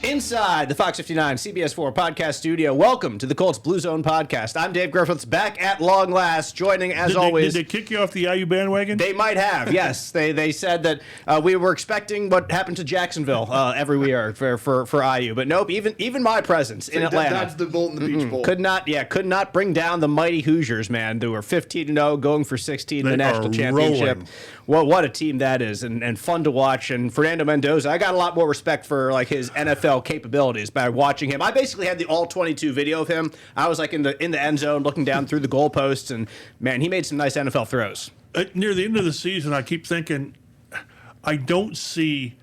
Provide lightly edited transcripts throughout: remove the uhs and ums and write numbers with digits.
Inside the Fox 59 CBS 4 podcast studio, welcome to the Colts Blue Zone podcast. I'm Dave Griffiths, back at long last, joining as always. Did they kick you off the IU bandwagon? They might have, yes. They said that we were expecting what happened to Jacksonville every year for IU, but nope. Even my presence in Atlanta, dodged the bolt in the Peach Bowl. Could not bring down the mighty Hoosiers, man. They were 15-0, going for 16 in the national championship. Rolling. What a team that is, and fun to watch. And Fernando Mendoza, I got a lot more respect for like his NFL capabilities by watching him. I basically had the all 22 video of him. I was like in the end zone looking down through the goalposts, and man, he made some nice NFL throws. Near the end of the season, I keep thinking, I don't see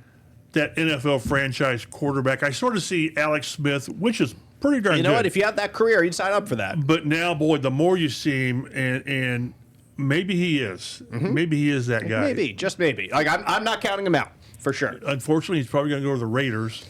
that NFL franchise quarterback. I sort of see Alex Smith, which is pretty darn good. You know what? If you had that career, you'd sign up for that. But now, boy, the more you see him, and maybe he is. Maybe he is that guy. Maybe, just maybe. Like I'm not counting him out for sure. Unfortunately, he's probably going to go to the Raiders,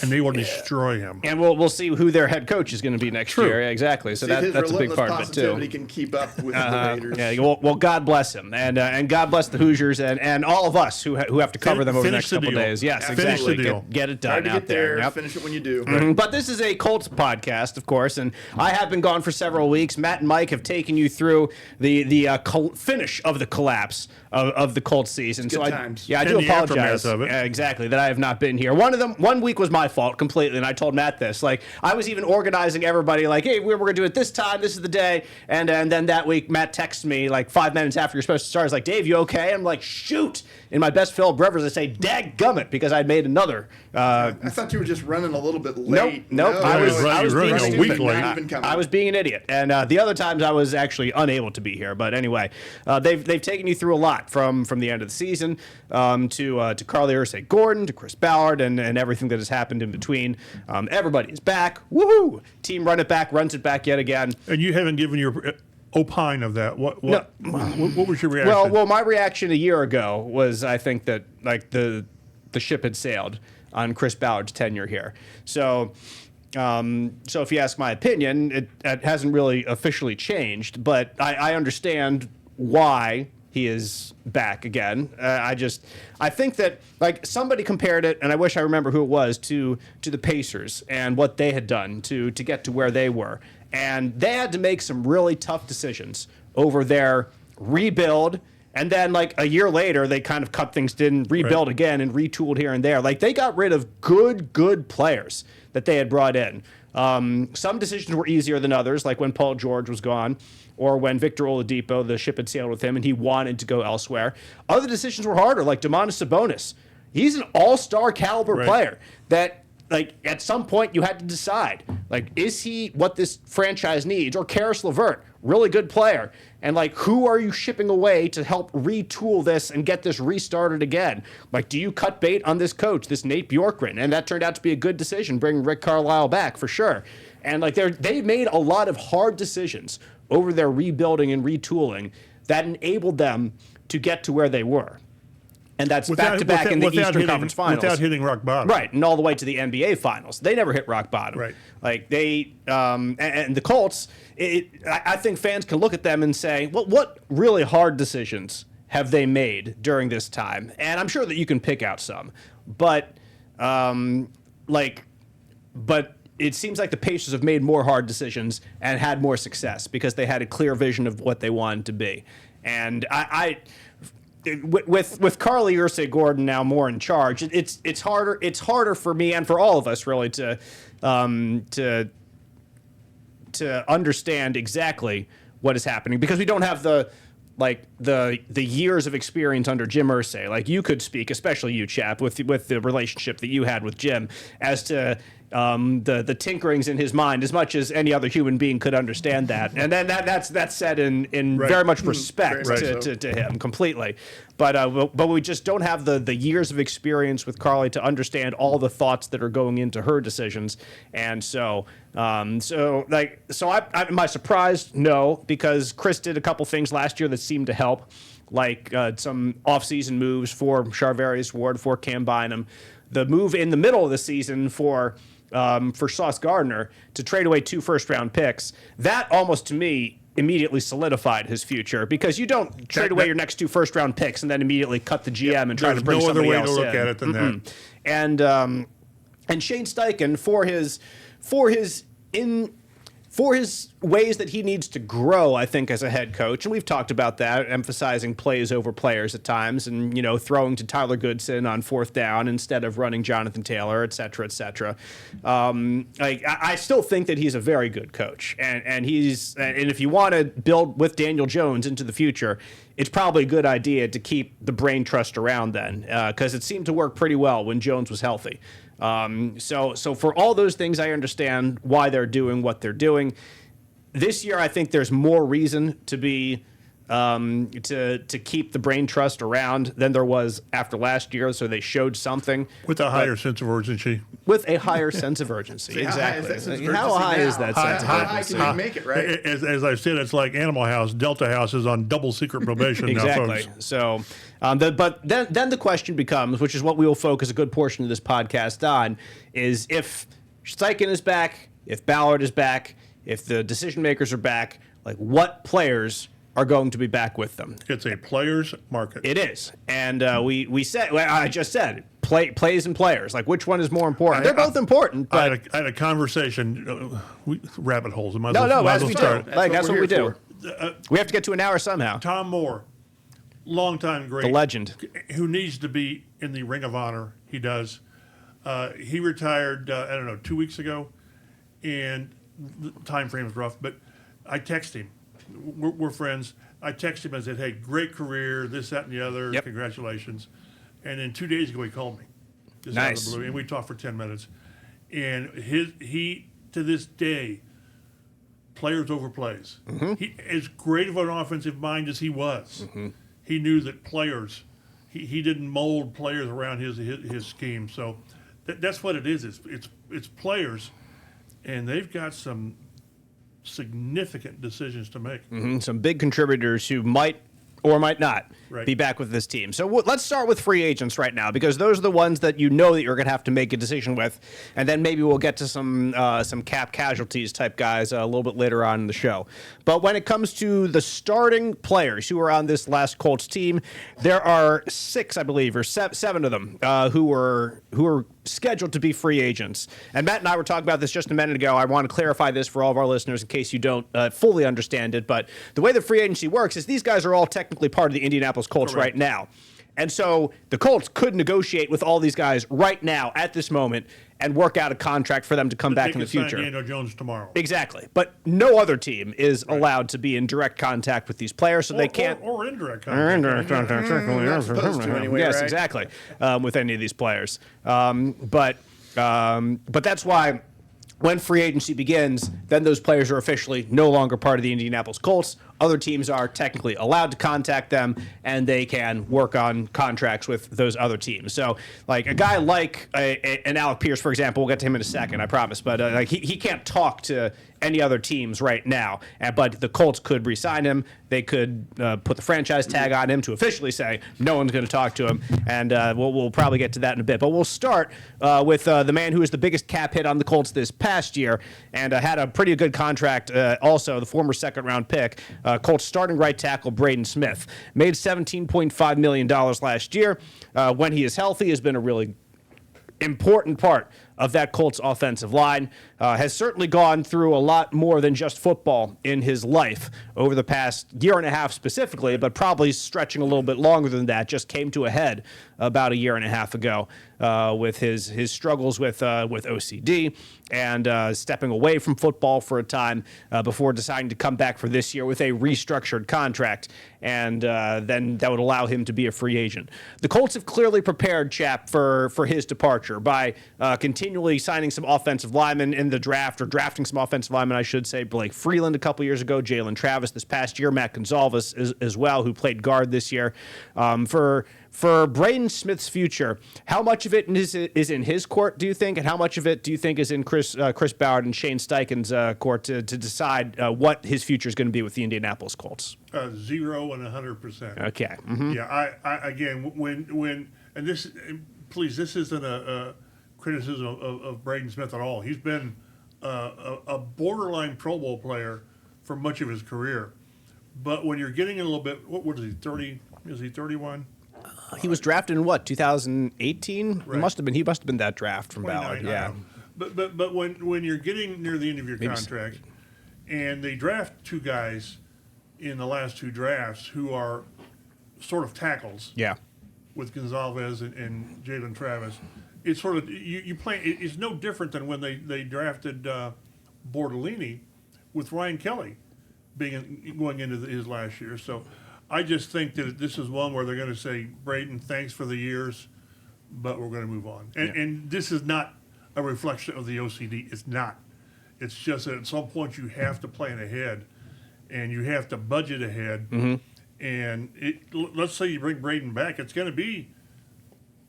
and they will destroy him. And we'll see who their head coach is going to be next year. Yeah, exactly. So that's a big part of it too. He can keep up with the Raiders. Yeah. Well, God bless him, and God bless the Hoosiers, and all of us who have to cover them over the next couple of days. Yes, exactly. Get it done Hard to out get there. Yep. Finish it when you do. But this is a Colts podcast, of course, and I have been gone for several weeks. Matt and Mike have taken you through the finish of the collapse of the Colts season. Good times. I do apologize. Exactly, that I have not been here. One week was my fault completely, and I told Matt this. Like, I was even organizing everybody, like, hey, we're going to do it this time. This is the day. And then that week, Matt texted me like 5 minutes after you're supposed to start. He's like, Dave, you okay? I'm like, shoot. In my best Philip Rivers, I say, dadgummit, because I'd made another. I thought you were just running a little bit late. Nope. No, I was being a week late. I was being an idiot. And the other times I was actually unable to be here. But anyway, they've taken you through a lot from the end of the season to Carly Ursay-Gordon, to Chris Ballard, and everything that has happened in between. Everybody is back. Woohoo! Team runs it back yet again. And you haven't given your opine of that. What was your reaction? Well, my reaction a year ago was I think that like the ship had sailed on Chris Ballard's tenure here. So if you ask my opinion, it hasn't really officially changed, but I understand why he is back again. I think that like somebody compared it, and I wish I remember who it was, to the Pacers and what they had done to get to where they were. And they had to make some really tough decisions over their rebuild. And then like a year later, they kind of cut things, didn't rebuild again and retooled here and there. Like they got rid of good players that they had brought in. Some decisions were easier than others, like when Paul George was gone, or when Victor Oladipo, the ship had sailed with him and he wanted to go elsewhere. Other decisions were harder, like Domantas Sabonis. He's an all-star caliber player that, like, at some point you had to decide, like, is he what this franchise needs? Or Karis LeVert, really good player. And, like, who are you shipping away to help retool this and get this restarted again? Like, do you cut bait on this coach, this Nate Bjorkgren? And that turned out to be a good decision, bringing Rick Carlisle back for sure. And, like, they made a lot of hard decisions over their rebuilding and retooling that enabled them to get to where they were. And that's back-to-back in the Eastern Conference Finals. Without hitting rock bottom. Right, and all the way to the NBA Finals. They never hit rock bottom. Right. Like, they, and the Colts, I think fans can look at them and say, well, what really hard decisions have they made during this time? And I'm sure that you can pick out some. But, but it seems like the Pacers have made more hard decisions and had more success because they had a clear vision of what they wanted to be. And with Carly Ursay-Gordon now more in charge, it's harder for me and for all of us really to understand exactly what is happening because we don't have the years of experience under Jim Irsay. Like you could speak, especially you, Chap, with the relationship that you had with Jim, as to the tinkerings in his mind as much as any other human being could understand that. And then that's said in very much respect to him completely. But we just don't have the years of experience with Carly to understand all the thoughts that are going into her decisions. And am I surprised? No, because Chris did a couple things last year that seemed to help, like some offseason moves for Charvarius Ward, for Cam Bynum, the move in the middle of the season for Sauce Gardner to trade away 2 first-round picks. That almost, to me, immediately solidified his future because you don't trade away your next 2 first-round picks and then immediately cut the GM and try to bring somebody else in. There's no other way to look at it than that. And And Shane Steichen, for his ways that he needs to grow, I think, as a head coach, and we've talked about that, emphasizing plays over players at times, and throwing to Tyler Goodson on 4th down instead of running Jonathan Taylor, et cetera, et cetera. I still think that he's a very good coach, and if you want to build with Daniel Jones into the future, it's probably a good idea to keep the brain trust around then, because it seemed to work pretty well when Jones was healthy. So for all those things, I understand why they're doing what they're doing. This year, I think there's more reason to be to keep the brain trust around than there was after last year. So they showed something with a higher sense of urgency. With a higher sense of urgency, exactly. How high is that sense of urgency? How high can you make it, right? As I said, it's like Animal House. Delta House is on double secret probation exactly. now, folks. So, but then the question becomes, which is what we will focus a good portion of this podcast on, is if Steichen is back, if Ballard is back, if the decision makers are back, like what players are going to be back with them? It's a players market. It is, and we said, I just said, plays and players. Like, which one is more important? They're both important. But I had a conversation. Rabbit holes. As we do. That's what we do. We have to get to an hour somehow. Tom Moore, longtime great, the legend, who needs to be in the Ring of Honor. He does. He retired. 2 weeks ago, and the time frame is rough. But I text him. We're friends. I texted him and said, "Hey, great career, this, that, and the other. Yep. Congratulations." And then 2 days ago, he called me. Just nice. Out of the blue, and we talked for 10 minutes. And he to this day, players over plays. Mm-hmm. He, as great of an offensive mind as he was, he knew that players. He didn't mold players around his scheme. So that's what it is. It's players, and they've got some significant decisions to make. Some big contributors who might or might not be back with this team. So let's start with free agents right now, because those are the ones that you know that you're going to have to make a decision with, and then maybe we'll get to some cap casualties type guys a little bit later on in the show. But when it comes to the starting players who are on this last Colts team, there are 6, I believe, or 7 of them who are scheduled to be free agents. And Matt and I were talking about this just a minute ago. I want to clarify this for all of our listeners in case you don't fully understand it. But the way the free agency works is these guys are all technically part of the Indianapolis Colts right now. And so the Colts could negotiate with all these guys right now at this moment and work out a contract for them to come back in the future. Daniel Jones tomorrow. Exactly. But no other team is allowed to be in direct contact with these players, so they can't. Or indirect contact. Or indirect contact. Not supposed to anyway, yes, right? exactly. With any of these players. But that's why when free agency begins, then those players are officially no longer part of the Indianapolis Colts. Other teams are technically allowed to contact them, and they can work on contracts with those other teams. So, like a guy like an Alec Pierce, for example, we'll get to him in a second, I promise. But like he can't talk to any other teams right now. But the Colts could re-sign him. They could put the franchise tag on him to officially say no one's going to talk to him. And we'll probably get to that in a bit. But we'll start with the man who is the biggest cap hit on the Colts this past year and had a pretty good contract also, the former second-round pick. Colts starting right tackle Braden Smith made $17.5 million last year. When he is healthy, has been a really important part of that Colts offensive line. Has certainly gone through a lot more than just football in his life over the past year and a half specifically, but probably stretching a little bit longer than that. Just came to a head about a year and a half ago with his struggles with OCD and stepping away from football for a time before deciding to come back for this year with a restructured contract, and then that would allow him to be a free agent. The Colts have clearly prepared Chap for his departure by continually signing some offensive linemen in the draft, or drafting some offensive linemen, I should say. Blake Freeland a couple years ago, Jalen Travis this past year, Matt Gonzalez as well, who played guard this year. For Braden Smith's future, how much of it is in his court, do you think, and how much of it do you think is in Chris Ballard and Shane Steichen's court to decide what his future is going to be with the Indianapolis Colts? 0 and 100%. Okay. Yeah, I again, when and this, please, this isn't a criticism of Braden Smith at all. He's been a borderline Pro Bowl player for much of his career. But when you're getting a little bit, what is he, 30? Is he 31? He was drafted in what, 2018? Right. He must have been that draft from Ballard. 29, I Yeah. know. But when you're getting near the end of your contract, and they draft two guys in the last two drafts who are sort of tackles, Yeah. with Gonzalez and Jalen Travis, it's sort of you play. It's no different than when they drafted Bordellini with Ryan Kelly going into his last year. So I just think that this is one where they're going to say, Braden, thanks for the years, but we're going to move on. And this is not a reflection of the OCD. It's not. It's just that at some point you have to plan ahead, and you have to budget ahead. Mm-hmm. And let's say you bring Braden back, it's going to be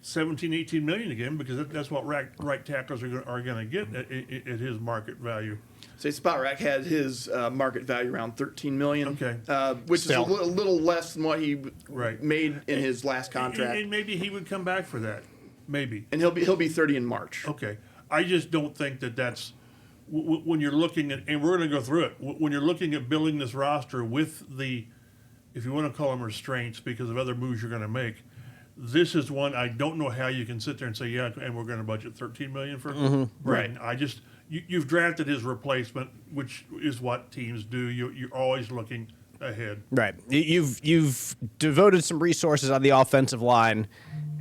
17, 18 million again, because that's what right tacklers are going to get at his market value. Say Spot Rack had his market value around 13 million. Okay. Which is a little less than what he Right. made in his last contract. And maybe he would come back for that. Maybe. And he'll be 30 in March. Okay. I just don't think that's when you're looking at, and we're going to go through it, when you're looking at building this roster with the, if you want to call them restraints because of other moves you're going to make, this is one I don't know how you can sit there and say, yeah, and we're going to budget $13 million for Braden. Right. You've drafted his replacement, which is what teams do. You're always looking ahead. Right. You've devoted some resources on the offensive line,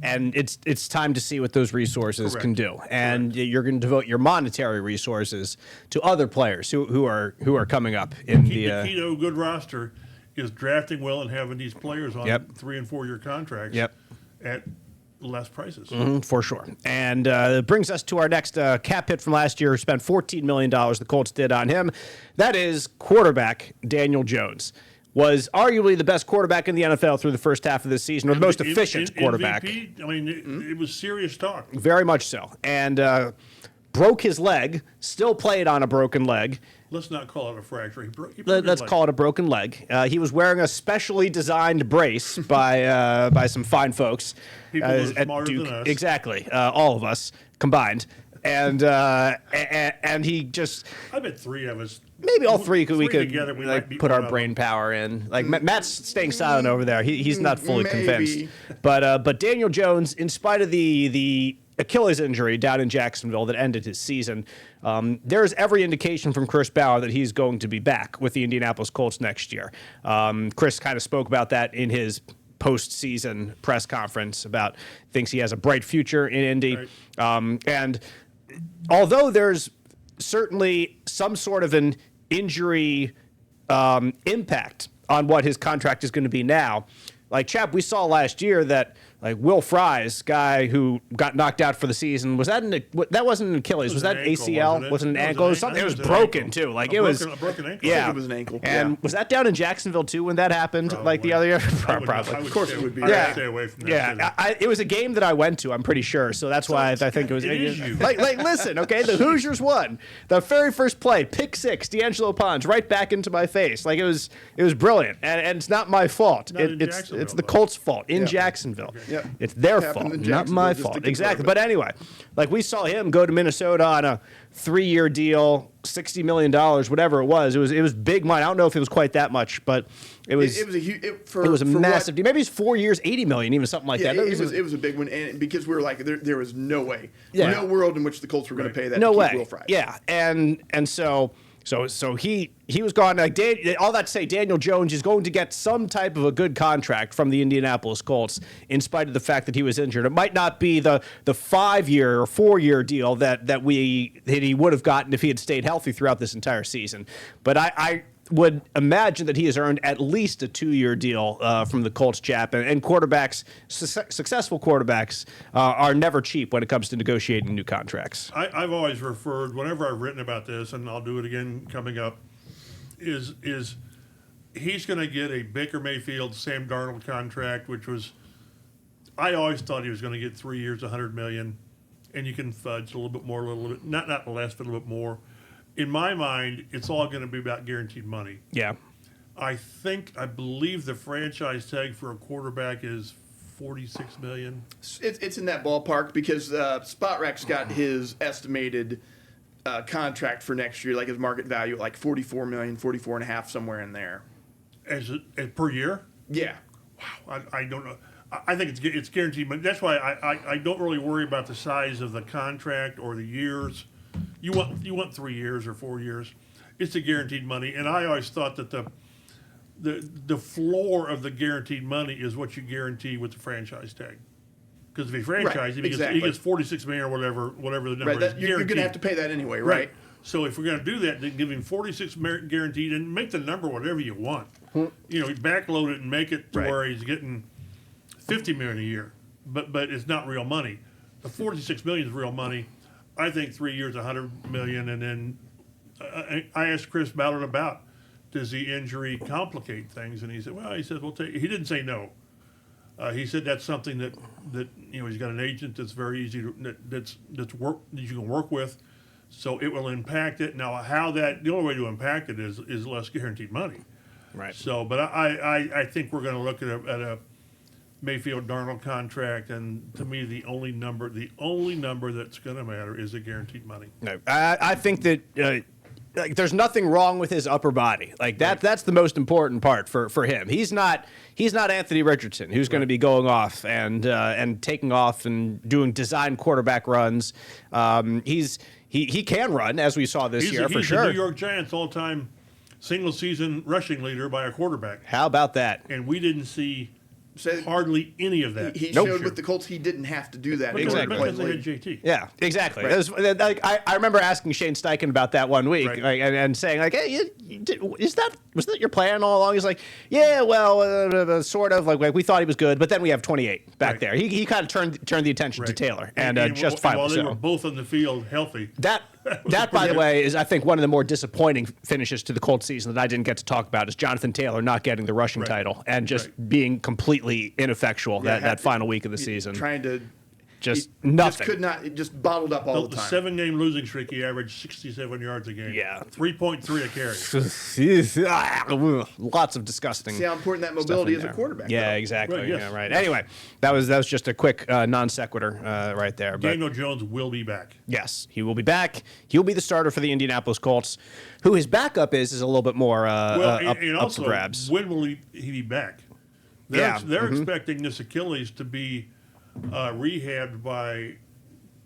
and it's time to see what those resources Correct. can do. And you're going to devote your monetary resources to other players who are coming up in The key to a good roster is drafting well and having these players on 3 and 4 year contracts at less prices. For sure. And it brings us to our next cap hit from last year. Spent $14 million the Colts did on him. That is quarterback Daniel Jones. Was arguably the best quarterback in the NFL through the first half of this season, or the most efficient quarterback. MVP, I mean, it was serious talk. Very much so. And broke his leg, still played on a broken leg. Let's not call it a fracture. He broke Let's call it a broken leg. He was wearing a specially designed brace by some fine folks. People who are at smarter Duke. than us. Exactly. All of us combined. And he just, I bet three of us. maybe all three we could together, we like might beat put our one of brain power in. Like Matt's staying silent over there. He's not fully convinced. But Daniel Jones, in spite of the Achilles injury down in Jacksonville that ended his season, there's every indication from Chris Ballard that he's going to be back with the Indianapolis Colts next year. Chris kind of spoke about that in his postseason press conference about thinks he has a bright future in Indy. Right. And although there's certainly some sort of an injury impact on what his contract is going to be now, like Chap, we saw last year that like Will Fry's guy who got knocked out for the season, was that that wasn't an Achilles, was that ACL? Was it an ankle? It was something. It was broken too. Like it was a broken ankle. Yeah, I think it was an ankle. And was that down in Jacksonville too when that happened? Probably. Like the other year, Probably. Of course it would be. I Yeah. would stay away from that. Yeah, it was a game that I went to. I'm pretty sure, so that's why I think it was. It is you. Like, listen, okay, the Hoosiers won the very first play, pick six, D'Angelo Pons, right back into my face. Like it was brilliant, and it's not my fault. Not in It's Jacksonville, the though. Colts' fault in Jacksonville. Yep. It's their Happened fault, in not my Jacksonville, just to fault. confirm Exactly. it. But anyway, like we saw him go to Minnesota on a 3-year deal, $60 million, whatever it was. It was big money. I don't know if it was quite that much, but it was. It was a huge. It was a massive deal. Maybe it's 4 years, $80 million, even something like Yeah, that. it was a big one, and because we were like, there was no way, Yeah. no world in which the Colts were going to pay that. No to way. keep Will Fry. Yeah, and so he was gone. Like all that to say, Daniel Jones is going to get some type of a good contract from the Indianapolis Colts, in spite of the fact that he was injured. It might not be the 5-year or 4-year deal that he would have gotten if he had stayed healthy throughout this entire season. But I would imagine that he has earned at least a 2-year deal from the Colts, Chap. And quarterbacks, successful quarterbacks, are never cheap when it comes to negotiating new contracts. I've always referred, whenever I've written about this, and I'll do it again coming up, is he's going to get a Baker Mayfield, Sam Darnold contract, which was, I always thought he was going to get 3 years, $100 million, and you can fudge a little bit more, a little bit, not less, but a little bit more. In my mind, it's all going to be about guaranteed money. Yeah. I believe the franchise tag for a quarterback is $46 million. It's in that ballpark because Spot Rack's got his estimated contract for next year, like his market value, like 44 million, 44 and a half, somewhere in there. As per year? Yeah. Wow, I don't know. I think it's guaranteed, but that's why I don't really worry about the size of the contract or the years. You want 3 years or 4 years. It's the guaranteed money, and I always thought that the floor of the guaranteed money is what you guarantee with the franchise tag. Because if he franchise, he gets $46 million or whatever the number is. You're going to have to pay that anyway, right? So if we're going to do that, then give him 46 guaranteed and make the number whatever you want. Backload it and make it to where he's getting $50 million a year, but it's not real money. The $46 million is real money. I think 3 years, $100 million, and then I asked Chris Ballard about, does the injury complicate things, and he said, well, we'll take. He didn't say no. He said that's something that he's got an agent that's very easy to that you can work with, so it will impact it. Now, the only way to impact it is less guaranteed money. Right. So, but I think we're going to look at a Mayfield Darnold contract, and to me, the only number that's going to matter is the guaranteed money. No, I think that there's nothing wrong with his upper body. That's the most important part for him. He's not Anthony Richardson, who's going to be going off and taking off and doing design quarterback runs. He can run, as we saw this year, for sure. He's the New York Giants all-time single-season rushing leader by a quarterback. How about that? And we didn't see hardly any of that. He showed with the Colts he didn't have to do that. Exactly. Because they had JT. Yeah, exactly. Right. It was, I remember asking Shane Steichen about that one week, and saying hey, was that your plan all along? He's like, yeah, well, sort of. Like we thought he was good, but then we have 28 back there. He kind of turned the attention to Taylor, and justifiably while they so. were both on the field healthy. That, by the way, is I think one of the more disappointing finishes to the Colts season that I didn't get to talk about is Jonathan Taylor not getting the rushing title and just being completely ineffectual that final week of the season. Trying to nothing. It just bottled up all the time. The 7-game losing streak, he averaged 67 yards a game. Yeah. 3.3 a carry. Lots of disgusting. See how important that mobility is a quarterback. Yeah, though. exactly. Right, yes. Yeah, right. Anyway, that was just a quick non sequitur right there. But Daniel Jones will be back. yes, he will be back. He'll be the starter for the Indianapolis Colts. Who his backup is a little bit more up also, for grabs. when will he be back? They're expecting this Achilles to be rehabbed by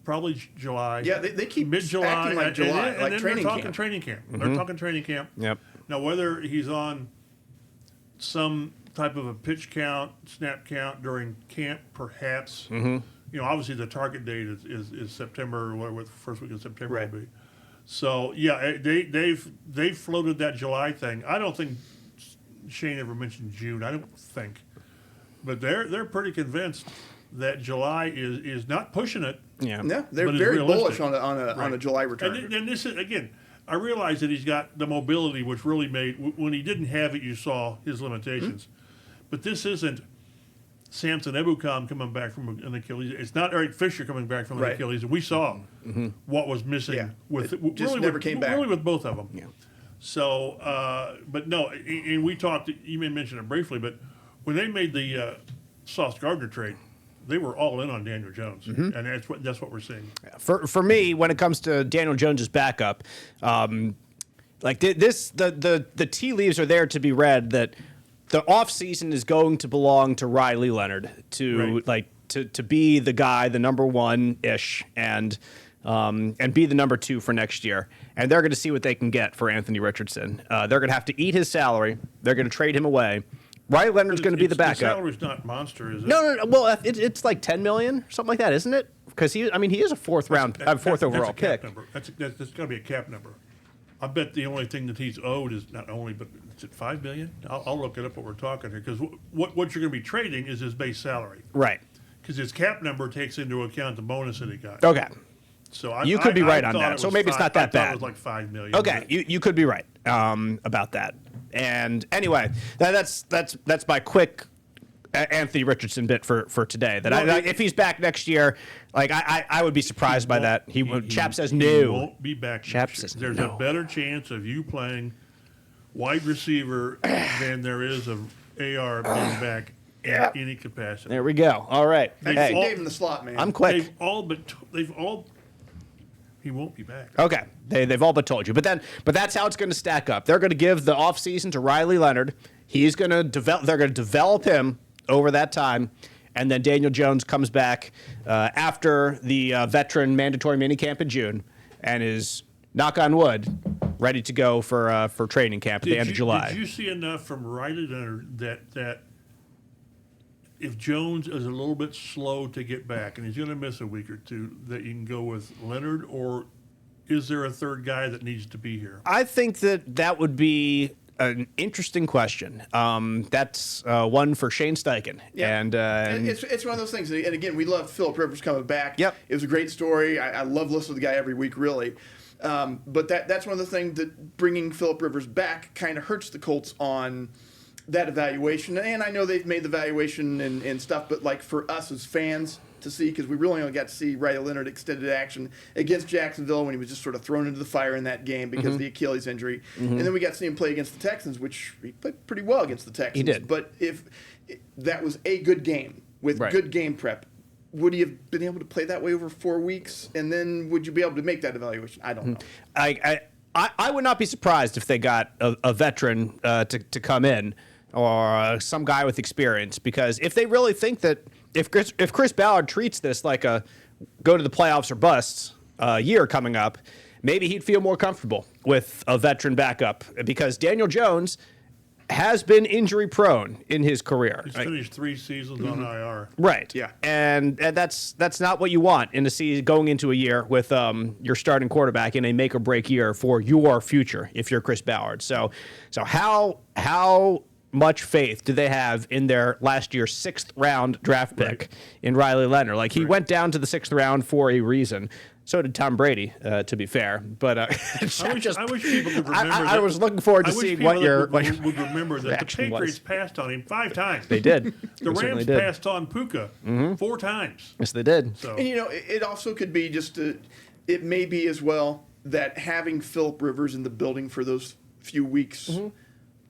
probably July. Yeah, they keep mid-July, acting like July, and like then training they're talking camp. training camp. They're talking training camp. Yep. Now, whether he's on some type of a pitch count, snap count during camp, perhaps. Obviously the target date is September, or whatever the first week of September will be. So yeah, they've floated that July thing. I don't think Shane ever mentioned June. I don't think, but they're pretty convinced that July is not pushing it. Yeah. No, they're but very realistic. bullish on a July return. And this is again. I realize that he's got the mobility, which really made when he didn't have it, you saw his limitations. But this isn't Samson Ebukam coming back from an Achilles. It's not Eric Fisher coming back from an Achilles. And we saw what was missing with it just never came back. Really with both of them. Yeah. So, but no, and we talked. You may mention it briefly, but when they made the Sauce Gardner trade, they were all in on Daniel Jones, and that's what we're seeing. For me, when it comes to Daniel Jones's backup, the tea leaves are there to be read that the offseason is going to belong to Riley Leonard to be the guy, the number one ish, and be the number two for next year. And they're going to see what they can get for Anthony Richardson. They're going to have to eat his salary. They're going to trade him away. Riley Leonard's going to be the backup. The salary's not monster, is it? No. Well, it's like $10 million, something like that, isn't it? Because he is a fourth overall pick. That's got to be a cap number. I bet the only thing that he's owed is not only, but is it $5 million? I'll look it up what we're talking here, because what you're going to be trading is his base salary. Right. Because his cap number takes into account the bonus that he got. Okay. So you could be right on that. So maybe it's not that bad. It was like $5 million. Okay, you could be right about that. And anyway, that's my quick Anthony Richardson bit for today. That if he's back next year, I would be surprised by that. Chap says no. He won't be back. Chap next year. says There's no. a better chance of you playing wide receiver than there is of AR being back in any capacity. There we go. All right. Hey, Dave in the slot, man. I'm quick. They've all. He won't be back. Okay, they've all but told you, but that's how it's going to stack up. They're going to give the offseason to Riley Leonard. He's going to develop. They're going to develop him over that time, and then Daniel Jones comes back after the veteran mandatory minicamp in June, and is, knock on wood, ready to go for training camp at the end of July. Did you see enough from Riley Leonard that if Jones is a little bit slow to get back and he's going to miss a week or two, that you can go with Leonard, or is there a third guy that needs to be here? I think that would be an interesting question. That's one for Shane Steichen. Yeah. And it's one of those things. And again, we love Philip Rivers coming back. Yep. It was a great story. I love listening to the guy every week, really. But that's one of the things that bringing Philip Rivers back kind of hurts the Colts on that evaluation. And I know they've made the evaluation and stuff, but like for us as fans to see, because we really only got to see Riley Leonard extended action against Jacksonville when he was just sort of thrown into the fire in that game because of the Achilles injury. And then we got to see him play against the Texans, which he played pretty well against the Texans. He did. But if that was a good game with Right. good game prep, would he have been able to play that way over 4 weeks? And then would you be able to make that evaluation? I don't know. I would not be surprised if they got a veteran to come in, or some guy with experience, because if they really think that if Chris Ballard treats this like a go to the playoffs or bust year coming up, maybe he'd feel more comfortable with a veteran backup, because Daniel Jones has been injury prone in his career. He's finished 3 seasons on IR. Right. Yeah. And that's not what you want in the season, going into a year with your starting quarterback in a make or break year for your future if you're Chris Ballard. So how much faith do they have in their last year's 6th round draft pick in Riley Leonard? Like, he went down to the 6th round for a reason. So did Tom Brady, to be fair. But I wish people could remember. I was looking forward to seeing what your would remember that the reaction Patriots was. passed on him 5 times. They did. The They certainly Rams did. passed on Puka 4 times. Yes, they did. So And, it also could be it may be as well that having Philip Rivers in the building for those few weeks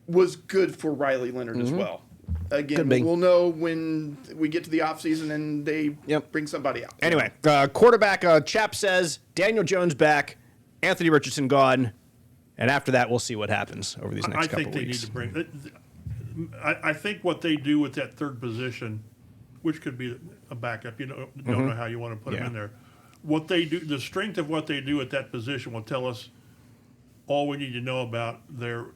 was good for Riley Leonard as well. Again, Could be. we'll know when we get to the offseason and they bring somebody out. Anyway, quarterback Chap says Daniel Jones back, Anthony Richardson gone, and after that we'll see what happens over these next couple I think they weeks. need to bring. I think what they do with that third position, which could be a backup, don't know how you want to put them in there. What they do, the strength of what they do at that position will tell us all we need to know about their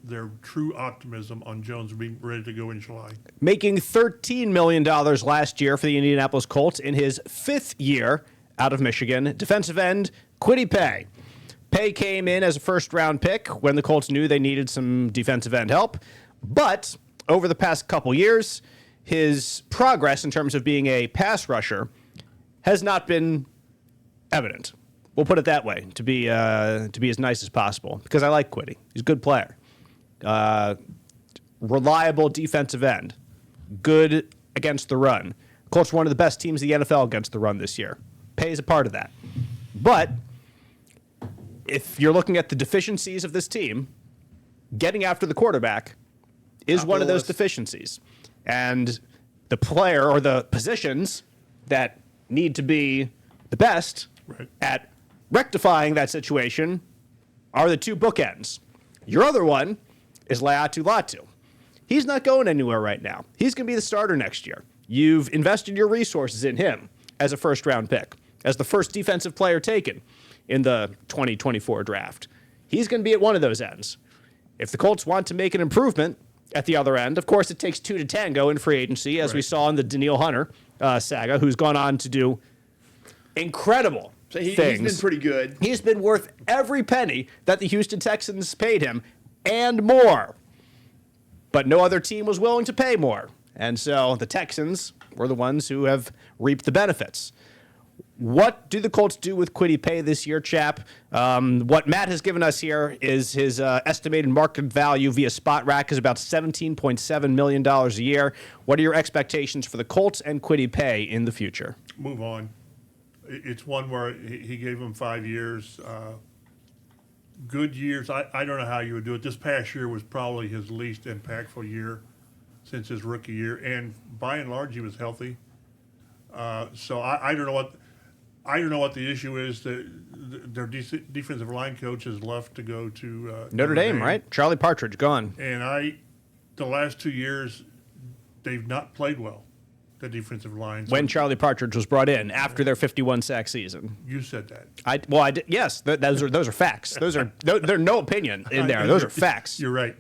true optimism on Jones being ready to go in July. Making $13 million last year for the Indianapolis Colts in his 5th year out of Michigan, defensive end Kwity Paye. Paye came in as a first-round pick when the Colts knew they needed some defensive end help, but over the past couple years, his progress in terms of being a pass rusher has not been evident. We'll put it that way, to be as nice as possible, because I like Kwity. He's a good player. Reliable defensive end. Good against the run. Colts were one of the best teams in the NFL against the run this year. Paye's a part of that. But if you're looking at the deficiencies of this team, getting after the quarterback is one of those deficiencies. And the player or the positions that need to be the best at rectifying that situation are the 2 bookends. Your other one is Laiatu Latu. He's not going anywhere right now. He's going to be the starter next year. You've invested your resources in him as a first-round pick, as the first defensive player taken in the 2024 draft. He's going to be at one of those ends. If the Colts want to make an improvement at the other end, of course it takes 2 to tango in free agency, as we saw in the Daniil Hunter saga, who's gone on to do incredible things. He's been pretty good. He's been worth every penny that the Houston Texans paid him and more. But no other team was willing to pay more. And so the Texans were the ones who have reaped the benefits. What do the Colts do with Kwity Paye this year, Chap? What Matt has given us here is his estimated market value via Spot Rack is about $17.7 million a year. What are your expectations for the Colts and Kwity Paye in the future? Move on. It's one where he gave him 5 years, good years. I don't know how you would do it. This past year was probably his least impactful year since his rookie year, and by and large, he was healthy. So I don't know what the issue is. Their defensive line coach has left to go to Notre Dame, right? Charlie Partridge gone. And the last 2 years, they've not played well. the defensive line. So When Charlie Partridge was brought in after their 51 sack season. you said that. I did. Yes, those are facts. They're no opinion in there. Those are facts. You're right.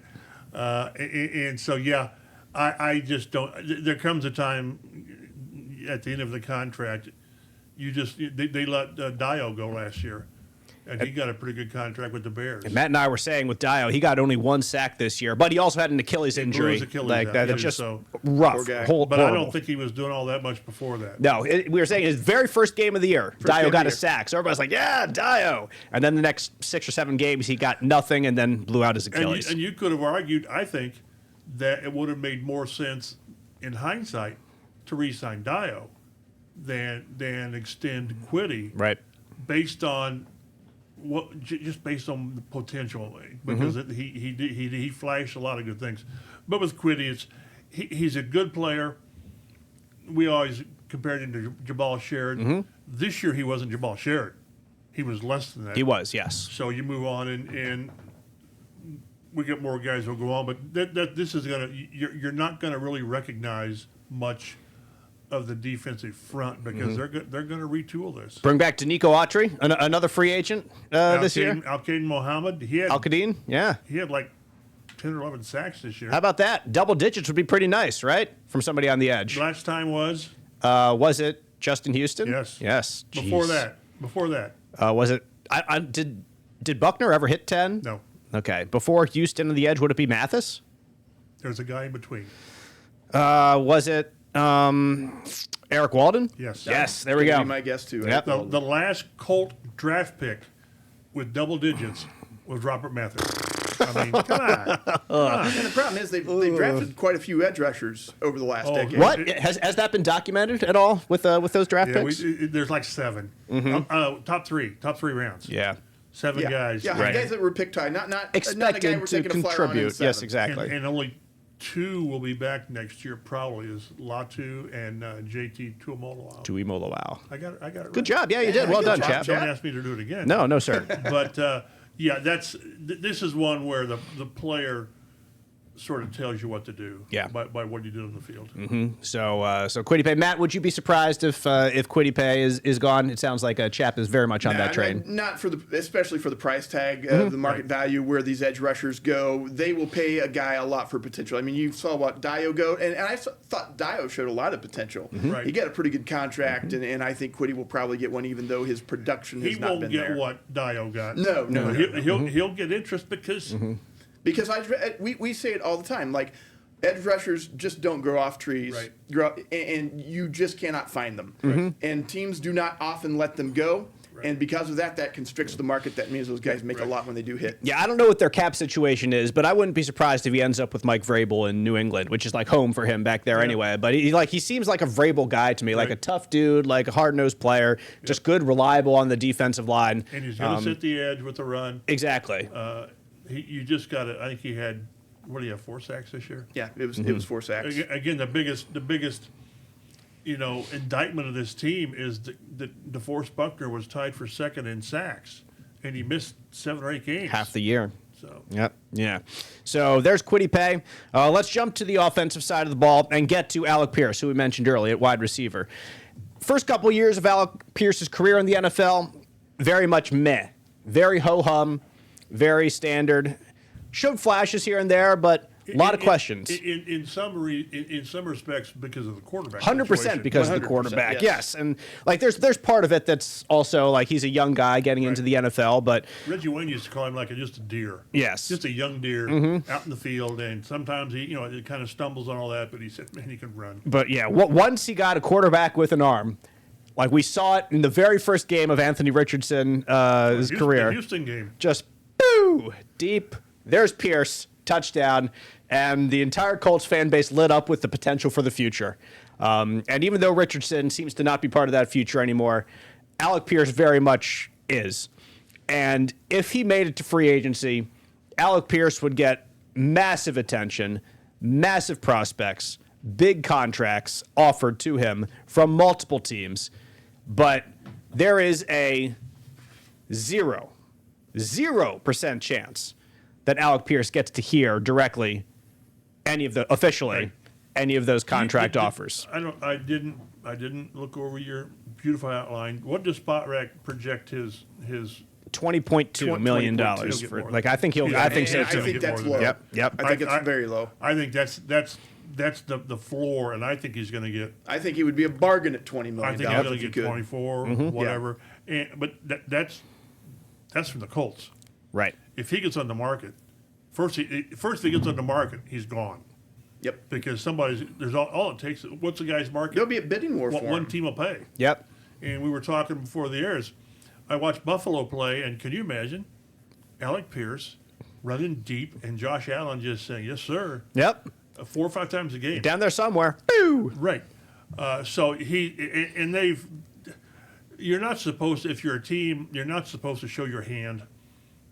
And so, yeah, I just don't. There comes a time at the end of the contract, they let Dio go last year, and he got a pretty good contract with the Bears. And Matt and I were saying with Dio, he got only one sack this year, but he also had an Achilles injury. Like that. It's just rough. Poor guy. But I horrible. don't think he was doing all that much before that. No, we were saying his very first game of the year, Dio game got of a the year. sack. So everybody's like, yeah, Dio. And then the next 6 or 7 games, he got nothing and then blew out his Achilles. And you could have argued, I think, that it would have made more sense in hindsight to re-sign Dio than extend Quiddy Right. based on just based on the potential, because he flashed a lot of good things. But with Quiddy, he's a good player. We always compared him to Jabal Sherrod. This year he wasn't Jabal Sherrod. He was less than that. He was, yes. So you move on, and we get more guys who'll go on. But this is you're not gonna really recognize much of the defensive front because they're going to retool this. Bring back Danico Autry, another free agent this year. Al-Qaeda Mohammed, Al-Qadim, yeah. He had like 10 or 11 sacks this year. How about that? Double digits would be pretty nice, right? From somebody on the edge. Last time was it Justin Houston? Yes. Yes. Before Jeez. that. Was it? Did Buckner ever hit 10? No. Okay. Before Houston on the edge, would it be Mathis? There's a guy in between. Was it Eric Walden? Yes. Yes. There we That'd go. be my guess too. Yep. The last Colt draft pick with double digits was Robert Mathis. I mean, come on. And the problem is they've drafted quite a few edge rushers over the last decade. What has that been documented at all with those draft Yeah, picks? there's like 7. Top three rounds. Yeah. 7 guys. Yeah, Right. guys that were picked high, not a guy Expected we're to taking a flyer on in contribute. Yes, 7th. exactly. And only 2 will be back next year. Probably is Latu and JT Tuimoloau. Tuimoloau. I got it. Right. Good job. Yeah, you did. Well good done, job, chap. Chap. Don't ask me to do it again. No, sir. But yeah, this is one where the player sort of tells you what to do. Yeah. By what you do on the field. So Kwity Paye. Matt, would you be surprised if Kwity Paye is gone? It sounds like a chap is very much on that train. Not especially for the price tag, the market value where these edge rushers go. They will pay a guy a lot for potential. I mean, you saw what Dio go, and I thought Dio showed a lot of potential. Right. He got a pretty good contract, and I think Quiddy will probably get one, even though his production has not been there. He won't get what Dio got. No. He'll get interest because. Because we say it all the time, like edge rushers just don't grow off trees, Right. and you just cannot find them. Right. And teams do not often let them go, Right. and because of that constricts the market. That means those guys make a lot when they do hit. Yeah, I don't know what their cap situation is, but I wouldn't be surprised if he ends up with Mike Vrabel in New England, which is like home for him back there anyway. But he seems like a Vrabel guy to me, like a tough dude, like a hard-nosed player, just good, reliable on the defensive line. And he's going to sit the edge with the run. Exactly. You just got to. I think he had. What do you have? 4 sacks this year. Yeah, it was 4 sacks. Again, the biggest indictment of this team is that DeForest Buckner was tied for second in sacks, and he missed 7 or 8 games. Half the year. So Yep. Yeah. So there's Kwity Paye. Let's jump to the offensive side of the ball and get to Alec Pierce, who we mentioned earlier at wide receiver. First couple years of Alec Pierce's career in the NFL, very much meh. Very ho-hum, very standard. Showed flashes here and there, but a lot of questions. In some respects, because of the quarterback. 100% situation. because of the 100%, quarterback. yes. Yes. And like there's part of it that's also like he's a young guy getting into the NFL, but Reggie Wayne used to call him like just a deer. Yes. Just a young deer out in the field, and sometimes he it kind of stumbles on all that, but he said, man, he can run. But yeah, once he got a quarterback with an arm, like we saw it in the very first game of Anthony Richardson's career. The Houston game. Just boo, deep. There's Pierce, touchdown, and the entire Colts fan base lit up with the potential for the future. And even though Richardson seems to not be part of that future anymore, Alec Pierce very much is. And if he made it to free agency, Alec Pierce would get massive attention, massive prospects, big contracts offered to him from multiple teams. But there is a 0% chance that Alec Pierce gets to hear directly officially any of those contract offers. I didn't look over your beautiful outline. What does Spot Rack project his $20.2 million dollars he'll for get more. I think he'll. I think so I too. think that's more low. than Yep. I think it's very low. I think that's the floor, and I think he's going to get. I think he would be a bargain at $20 I million. think he's going if to he get could. 24, whatever. But that's from the Colts. Right. If he gets on the market, first he gets on the market, he's gone. Yep. Because there's all it takes. What's the guy's market? There'll be a bidding war What for one him. team will pay. Yep. And we were talking before the airs. I watched Buffalo play, and can you imagine Alec Pierce running deep and Josh Allen just saying, "Yes, sir," Yep. 4 or 5 times a game. Down there somewhere. Boo! Right. So you're not supposed to, if you're a team, you're not supposed to show your hand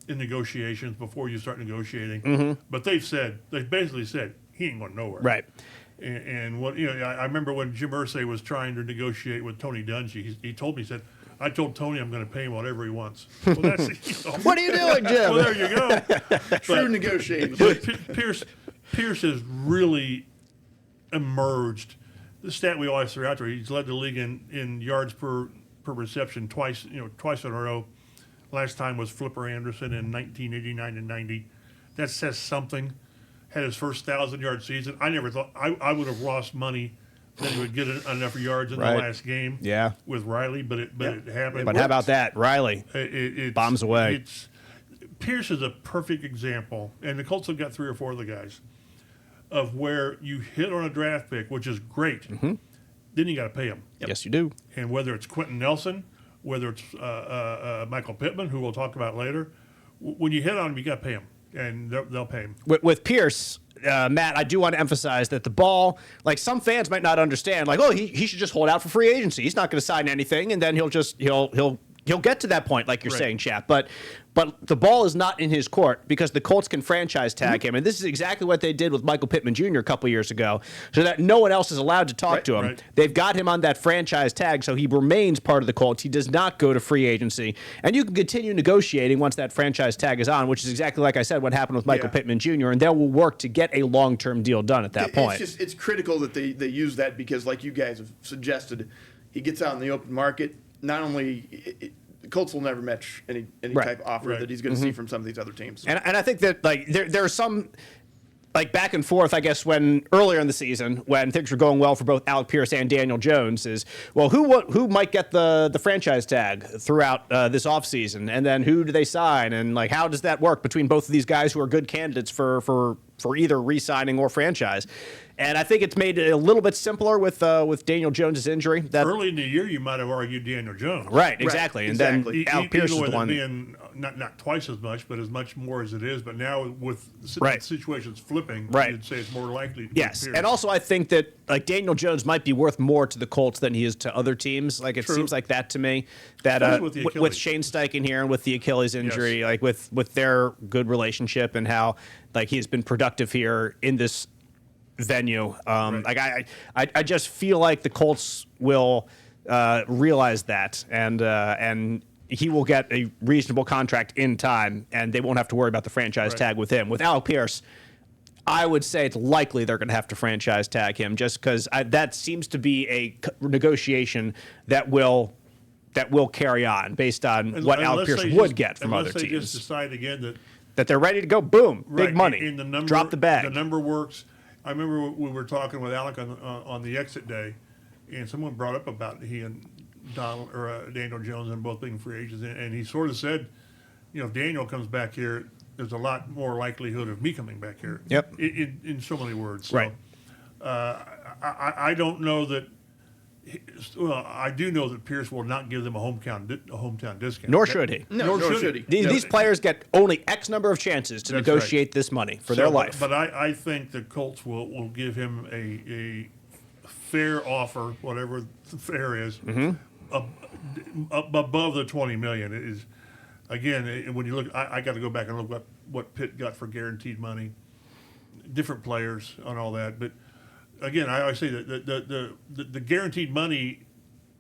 in negotiations before you start negotiating. But they basically said, he ain't going nowhere. Right. And what I remember when Jim Irsay was trying to negotiate with Tony Dungy, he told me, he said, I told Tony I'm going to pay him whatever he wants. Well, that's, What are you doing, Jim? well, there you go. True negotiating. But Pierce has really emerged. The stat we always throw out there, he's led the league in yards per reception twice in a row. Last time was Flipper Anderson in 1989 and 90. That says something. Had his first 1,000-yard season. I never thought I would have lost money that he would get enough yards in Right. the last game. Yeah. With Riley, but it happened. But how about that, Riley? Bombs away. Pierce is a perfect example, and the Colts have got 3 or 4 of the guys, of where you hit on a draft pick, which is great. Then you got to pay him. Yes, you do. And whether it's Quentin Nelson, whether it's Michael Pittman, who we'll talk about later, when you hit on him, you got to pay him, and they'll pay him. With Pierce, Matt, I do want to emphasize that the ball, like some fans might not understand, like, oh, he should just hold out for free agency. He's not going to sign anything, and then he'll get to that point, like you're Right. saying, Chap. But the ball is not in his court because the Colts can franchise tag him, and this is exactly what they did with Michael Pittman Jr. a couple years ago, so that no one else is allowed to talk to him. Right. They've got him on that franchise tag, so he remains part of the Colts. He does not go to free agency, and you can continue negotiating once that franchise tag is on, which is exactly like I said what happened with Michael Pittman Jr., and they will work to get a long-term deal done at that point. It's critical that they use that because, like you guys have suggested, he gets out in the open market. Not only the Colts will never match any Right. type of offer Right. that he's going to see from some of these other teams. And I think that like there are some like back and forth, I guess, when earlier in the season when things were going well for both Alec Pierce and Daniel Jones is, well, who might get the franchise tag throughout this offseason, and then who do they sign, and like how does that work between both of these guys who are good candidates for either re-signing or franchise. And I think it's made it a little bit simpler with Daniel Jones' injury. That Early in the year, you might have argued Daniel Jones. right, exactly, and exactly. then Alec Pierce is Even the with one. it being not twice as much, but as much more as it is. But now with Right. situations flipping, Right. you'd say it's more likely. To Yes, Pierce. and also I think that like Daniel Jones might be worth more to the Colts than he is to other teams. Like it True. seems like that to me. That Especially with the with Achilles. Shane Steichen here and with the Achilles injury, Yes. like with their good relationship and how like he's been productive here in this venue. Right. Like I just feel like the Colts will realize that and he will get a reasonable contract in time, and they won't have to worry about the franchise Right. tag with him. With Alec Pierce, I would say it's likely they're going to have to franchise tag him, just because that seems to be a negotiation that will carry on based on what Alec Pierce would get from other Unless they teams. just decide again That they're ready to go, boom, that big money, in the number, drop the bag. The number works. I remember we were talking with Alec on the exit day, and someone brought up about he and Daniel Jones and both being free agents, and he sort of said, if Daniel comes back here, there's a lot more likelihood of me coming back here. Yep. In so many words. So, Right. I don't know that. Well, I do know that Pierce will not give them a hometown discount. Nor should he. Nor should he. These players get only X number of chances to That's negotiate this money for their life. But I think the Colts will give him a fair offer, whatever the fair is, above the $20 million. It is, again, when you look, I got to go back and look what Pitt got for guaranteed money, different players on all that. But again, I always say that the guaranteed money,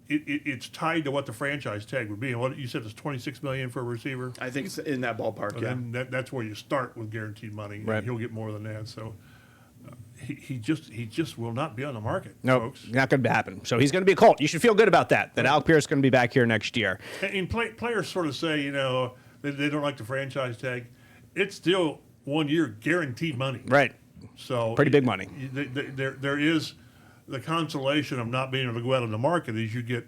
it's tied to what the franchise tag would be. And what you said is $26 million for a receiver. I think it's in that ballpark. And then that's where you start with guaranteed money. Right. He'll get more than that. So, he just will not be on the market, No, folks. not going to happen. So he's going to be a Colt. You should feel good about that. That Alec Pierce is going to be back here next year. And players sort of say, they don't like the franchise tag. It's still 1 year guaranteed money. Right. So Pretty big money. There is the consolation of not being able to go out on the market is you get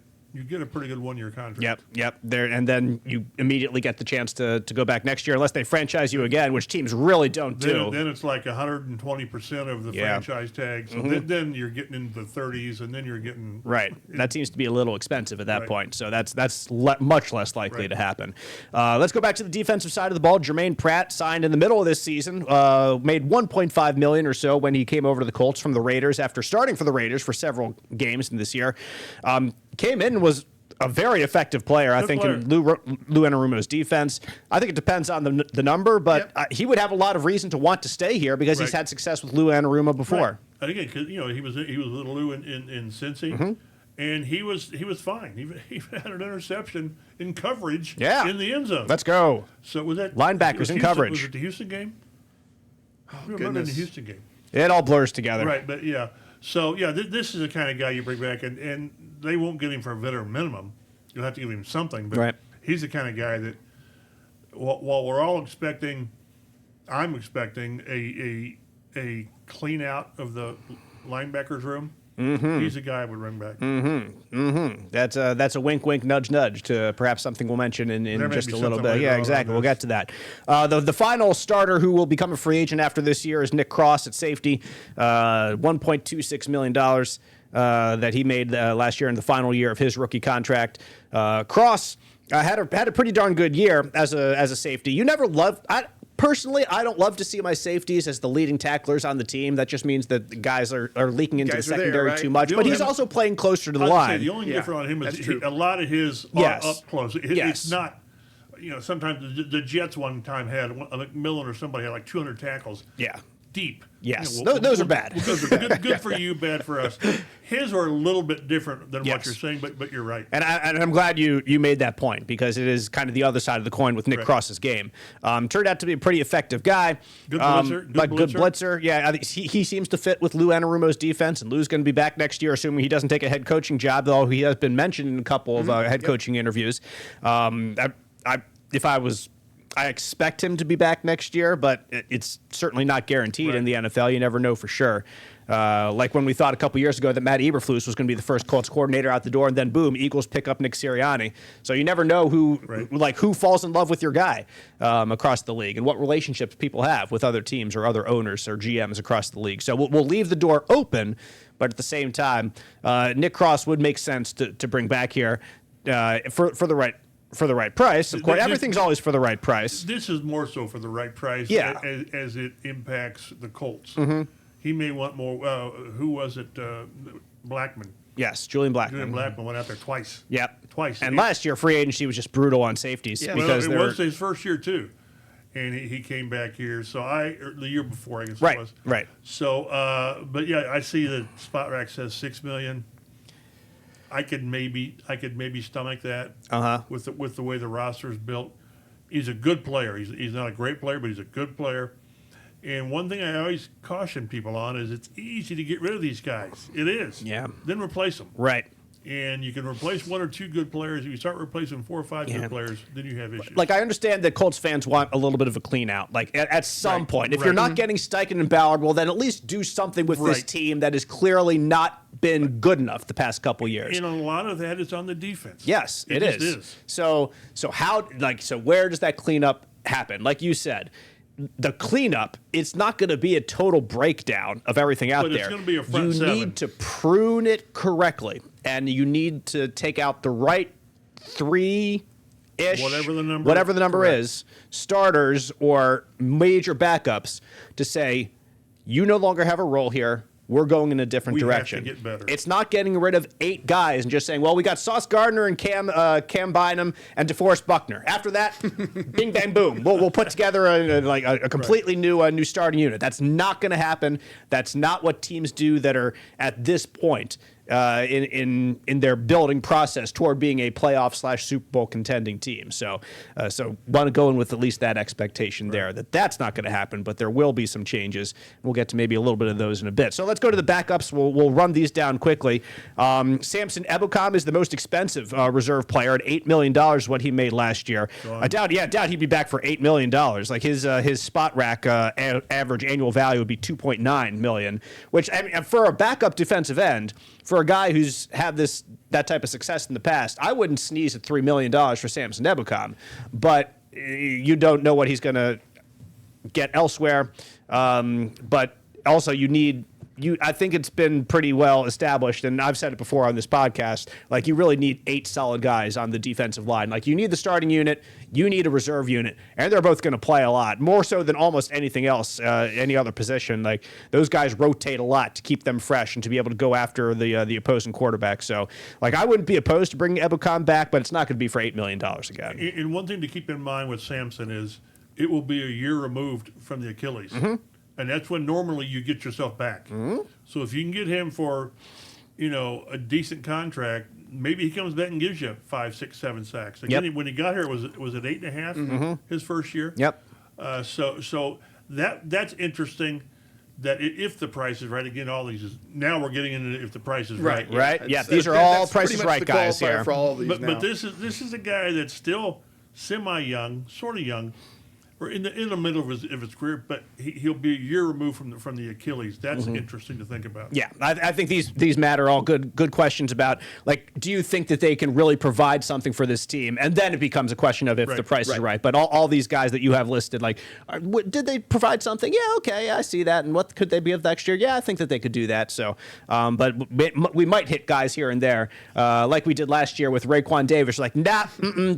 a pretty good 1 year contract. Yep. There, and then you immediately get the chance to go back next year, unless they franchise you again, which teams really don't do. Then it's like 120% of the franchise tag. So then you're getting into the 30s, and then you're getting Right. That seems to be a little expensive at that point. So that's much less likely to happen. Let's go back to the defensive side of the ball. Jermaine Pratt signed in the middle of this season, made $1.5 million or so when he came over to the Colts from the Raiders after starting for the Raiders for several games in this year. Came in and was a very effective player, I think, in Lou Anarumo's defense. I think it depends on the number, but he would have a lot of reason to want to stay here because he's had success with Lou Anarumo before. Right. Again, because he was with Lou in Cincy, and he was fine. He had an interception in coverage in the end zone. Let's go. So was that linebackers in coverage? Was it the Houston game? Oh, I remember the Houston game. It all blurs together. Right, but yeah. So, this is the kind of guy you bring back, and they won't get him for a veteran minimum. You'll have to give him something, but he's the kind of guy that, while we're all expecting, I'm expecting a clean out of the linebackers room. He's a guy I would bring back. That's a wink, wink, nudge, nudge to perhaps something we'll mention in just a little bit. Yeah, exactly. We'll get to that. The final starter who will become a free agent after this year is Nick Cross at safety. $1.26 million that he made last year in the final year of his rookie contract. Cross had a pretty darn good year as a safety. You never loved. Personally, I don't love to see my safeties as the leading tacklers on the team. That just means that the guys are leaking into the secondary too much. But he's also playing closer to the line. The only difference on him is a lot of his are up close. It's not, sometimes the Jets one time had, like Millen or somebody had like 200 tackles. Yeah. Deep. Yes, those are bad. Good for you, bad for us. His are a little bit different than what you're saying, but you're right. And I'm glad you made that point because it is kind of the other side of the coin with Nick Cross's game. Turned out to be a pretty effective guy. Good blitzer. Good blitzer. Yeah, I think he seems to fit with Lou Anarumo's defense, and Lou's going to be back next year, assuming he doesn't take a head coaching job, though he has been mentioned in a couple of head coaching interviews. I expect him to be back next year, but it's certainly not guaranteed in the NFL. You never know for sure. Like when we thought a couple years ago that Matt Eberflus was going to be the first Colts coordinator out the door, and then boom, Eagles pick up Nick Sirianni. So you never know who falls in love with your guy across the league and what relationships people have with other teams or other owners or GMs across the league. So we'll leave the door open, but at the same time, Nick Cross would make sense to bring back here for the right price. Of course, everything's always for the right price. This is more so for the right price as it impacts the Colts. He may want more. Who was it? Blackman. Yes, Julian Blackman. Julian Blackman went out there twice. Yep. Twice. And last year, free agency was just brutal on safeties. Yeah. Because it was his first year, too. And he came back here. So the year before, I guess it was. Right. So, but yeah, I see the spot rack says $6 million. I could maybe stomach that with the way the roster is built. He's a good player. He's not a great player, but he's a good player. And one thing I always caution people on is it's easy to get rid of these guys. It is. Yeah. Then replace them. Right. And you can replace one or two good players. If you start replacing 4 or 5 good players, then you have issues. Like, I understand that Colts fans want a little bit of a clean out. Like, at some point. If you're not getting Steichen and Ballard, well, then at least do something with this team that has clearly not been good enough the past couple years. And a lot of that is on the defense. Yes, it is. So where does that cleanup happen? Like you said, the cleanup, it's not going to be a total breakdown of everything out there. But it's going to be a front seven. You need to prune it correctly, and you need to take out the right 3-ish, whatever the number is, starters or major backups to say, you no longer have a role here. We're going in a different direction. Have to get better. It's not getting rid of 8 guys and just saying, well, we got Sauce Gardner and Cam Bynum and DeForest Buckner. After that, bing, bang, boom. We'll put together a completely new starting unit. That's not going to happen. That's not what teams do that are at this point. in their building process toward being a playoff / Super Bowl contending team. So want to go in with at least that expectation there that's not going to happen, but there will be some changes. We'll get to maybe a little bit of those in a bit. So let's go to the backups. We'll run these down quickly. Samson Ebukam is the most expensive reserve player at $8 million, what he made last year. I doubt he'd be back for $8 million. Like his spot rack average annual value would be $2.9 million, which I mean, for a backup defensive end, for a guy who's had that type of success in the past, I wouldn't sneeze at $3 million for Samson Ebukam, but you don't know what he's going to get elsewhere. But also I think it's been pretty well established, and I've said it before on this podcast, like you really need 8 solid guys on the defensive line. Like you need the starting unit, you need a reserve unit, and they're both going to play a lot, more so than almost anything else, any other position. Like those guys rotate a lot to keep them fresh and to be able to go after the opposing quarterback. So like I wouldn't be opposed to bringing Ebukam back, but it's not going to be for $8 million again. And one thing to keep in mind with Samson is it will be a year removed from the Achilles. Mm-hmm. And that's when normally you get yourself back. Mm-hmm. So if you can get him for, a decent contract, maybe he comes back and gives you 5, 6, 7 sacks. Again, when he got here, was it 8.5 his first year? Yep. So that's interesting. That if the price is right, again, all these is now we're getting into if the price is right. Right. Yeah. These are all Price is Right guys here. For all of these but this is a guy that's still semi-young, sort of young. Or in the middle of his career, but he'll be a year removed from the Achilles. That's interesting to think about. Yeah, I think these matter. All good questions about, like, do you think that they can really provide something for this team? And then it becomes a question of if the price is right. But all these guys that you have listed, like, did they provide something? Yeah, okay, I see that. And what could they be of next year? Yeah, I think that they could do that. So, but we might hit guys here and there, like we did last year with Raekwon Davis. Like, nah,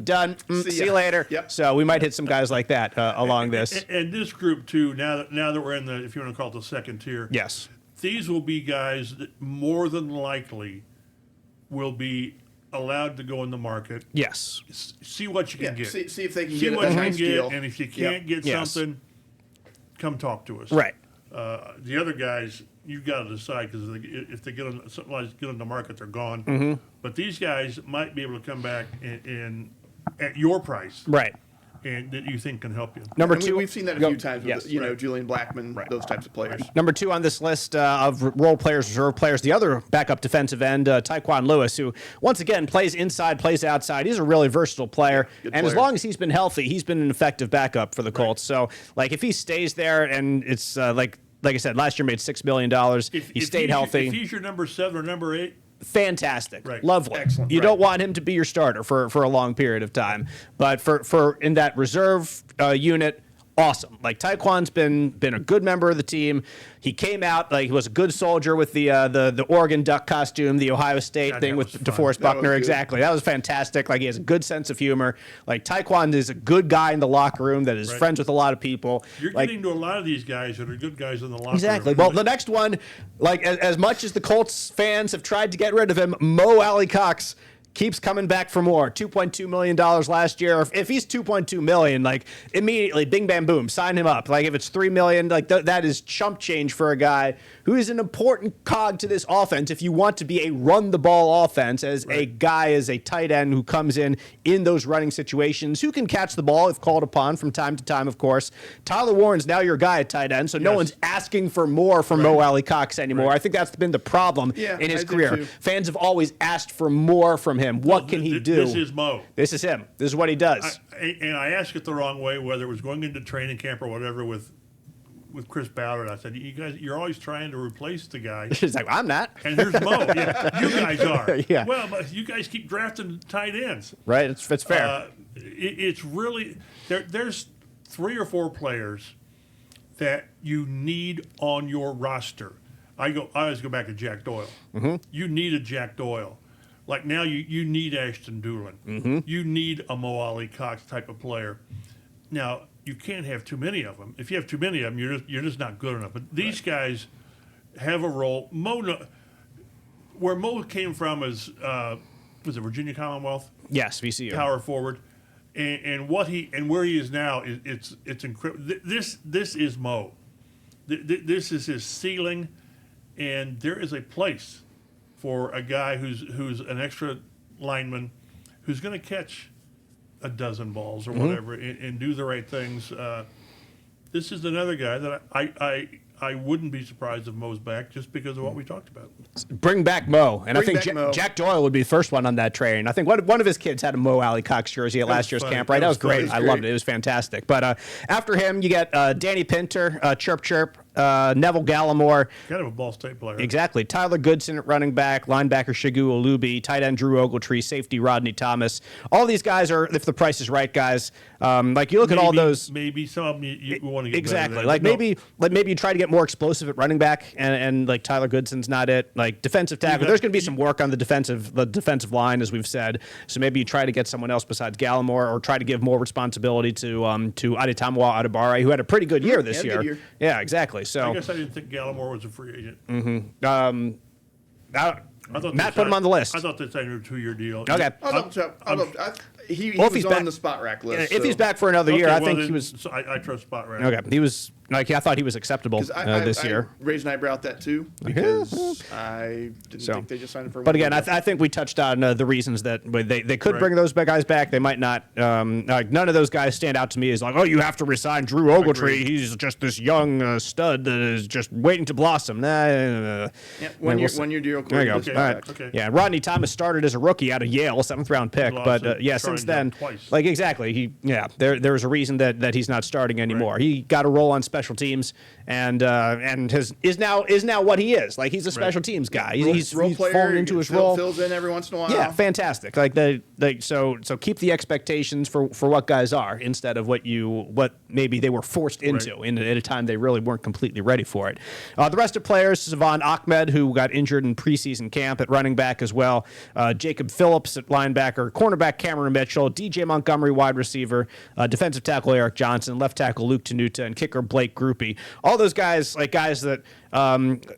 done. See you later. Yep. So we might hit some guys like that. Along this. And this group, too, now that we're in the, if you want to call it the second tier, yes, these will be guys that more than likely will be allowed to go in the market. Yes. See what you can get. See if they can see get what a you nice can get, deal. and if you can't get something, come talk to us. Right. The other guys, you've got to decide because if they get on something like get on the market, they're gone. Mm-hmm. But these guys might be able to come back in at your price. Right. And that you think can help you. Number 2, we've seen that a few times with Julian Blackmon, those types of players. Number 2 on this list of role players, reserve players, the other backup defensive end, Tyquan Lewis, who once again plays inside, plays outside. He's a really versatile player, and as long as he's been healthy, he's been an effective backup for the Colts. So, like, if he stays there, and it's like I said, last year made $6 million. He stayed healthy. If he's your number 7 or number 8. Fantastic. Right. Lovely. Excellent. You don't want him to be your starter for a long period of time. But for in that reserve unit, awesome. Like Tyquan's been a good member of the team. He came out like he was a good soldier with the Oregon Duck costume, the Ohio State thing with DeForest Buckner. Exactly. That was fantastic. Like he has a good sense of humor. Like Tyquan is a good guy in the locker room that is friends with a lot of people. You're getting to a lot of these guys that are good guys in the locker room. Exactly. Well, the next one, like as much as the Colts fans have tried to get rid of him, Mo Alley-Cox keeps coming back for more. $2.2 million last year. If he's $2.2 million, like immediately, bing, bam, boom, sign him up. Like if it's $3 million, like that is chump change for a guy who is an important cog to this offense. If you want to be a run the ball offense, as a guy, as a tight end who comes in those running situations, who can catch the ball if called upon from time to time, of course. Tyler Warren's now your guy at tight end, so no one's asking for more from Mo Alley-Cox anymore. I think that's been the problem in his career. Fans have always asked for more from him. What can he do? This is Mo. This is him. This is what he does. And I asked it the wrong way, whether it was going into training camp or whatever with Chris Ballard. I said, you guys, you're always trying to replace the guy. He's like, I'm not. And here's Mo. Yeah, you guys are. Yeah. Well, but you guys keep drafting tight ends. Right. It's fair. It's really there's 3 or 4 players that you need on your roster. I always go back to Jack Doyle. Mm-hmm. You need a Jack Doyle. Like now, you need Ashton Doolin. Mm-hmm. You need a Mo Alley-Cox type of player. Now, you can't have too many of them. If you have too many of them, you're just not good enough. But these guys have a role. Where Mo came from is was it Virginia Commonwealth? Yes, VCU. Power forward, and where he is now it's incredible. This is Mo. This is his ceiling, and there is a place for a guy who's an extra lineman, who's going to catch a dozen balls or whatever and do the right things. This is another guy that I wouldn't be surprised if Mo's back just because of what we talked about. Bring back Mo. And Bring I think back Mo. Jack Doyle would be the first one on that train. I think one of his kids had a Mo Alley Cox jersey at last year's funny. camp, right? That That was was funny. great. I loved it. It was fantastic. But after him, you get Danny Pinter, Chirp Chirp, Neville Gallimore. Kind of a Ball State player. Exactly. Tyler Goodson at running back, linebacker Shagu Olubi, tight end Drew Ogletree, safety Rodney Thomas. All these guys are, if the price is right, guys. Like you look at all those. Maybe some of them you want to get Exactly. better Like than. maybe you try to get more explosive at running back, and like Tyler Goodson's not it. Like defensive tackle, got- there's going to be some work on the defensive line, as we've said. So maybe you try to get someone else besides Gallimore, or try to give more responsibility to Adetamowa Adebare, who had a pretty good year this had a year. good year. Yeah, exactly. So I guess I didn't think Gallimore was a free agent. I thought Matt they put him signed- on the list. I thought they signed a 2-year deal. Okay. He Well, if was he's on back- the spot rack list. if he's so- back for another year, Okay, I well, think then, he was. so I trust Spot right. Okay, he was like I thought he was acceptable 'Cause I this year. raised an eyebrow at that too because I didn't think they just signed him for. But one again, year. I think we touched on the reasons that they could bring those guys back. They might not. Like none of those guys stand out to me as like, oh, you have to resign Drew Ogletree. He's just this young stud that is just waiting to blossom. Nah, yeah, one year deal. There you go. Okay, All right. okay. Yeah, Rodney Thomas started as a rookie out of Yale, 7th round pick. Lost But it, yeah, trying since then, twice. like exactly, there was a reason that he's not starting anymore. Right. He got a role on special teams and is now what he is. Like he's a special teams guy. He's role player, fallen into his role. fills in every once in a while. Yeah, fantastic. Like so keep the expectations for what guys are instead of what maybe they were forced into at a time they really weren't completely ready for it. The rest of players, Savon Ahmed, who got injured in preseason camp at running back as well. Jacob Phillips at linebacker, cornerback Cameron Mitchell, DJ Montgomery wide receiver, defensive tackle Eric Johnson, left tackle Luke Tenuta, and kicker Blake Groupie. All those guys, like guys that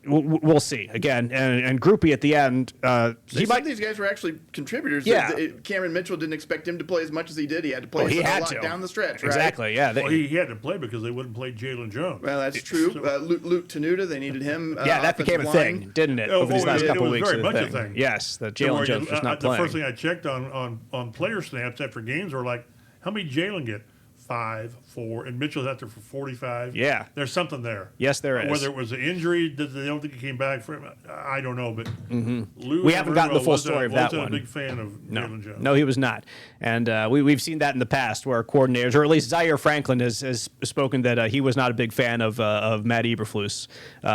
we'll see again, and Groupie at the end. Some of these guys were actually contributors. Yeah. Cameron Mitchell didn't expect him to play as much as he did. He had to play he a had lot to down the stretch, right? Exactly. Yeah. Well, he had to play because they wouldn't play Jalen Jones. Well, that's true. Luke Tenuta, they needed him. Yeah, that became a offensive line. thing, didn't it? Oh, Over these it last was couple of weeks, very it was much a thing. Yes, that So Jalen Jones was not the playing. first thing I checked on player snaps after games were like, how many Jalen get? 5, 4, and Mitchell's out there for 45. Yeah. There's something there. Yes, there is. Whether it was an injury that they don't think he came back from, I don't know. But Lou We haven't gotten the full wasn't story of that wasn't one. a big fan of Jalen Jones. No, he was not. And we've seen that in the past where coordinators, or at least Zaire Franklin has spoken that he was not a big fan of Matt Eberflus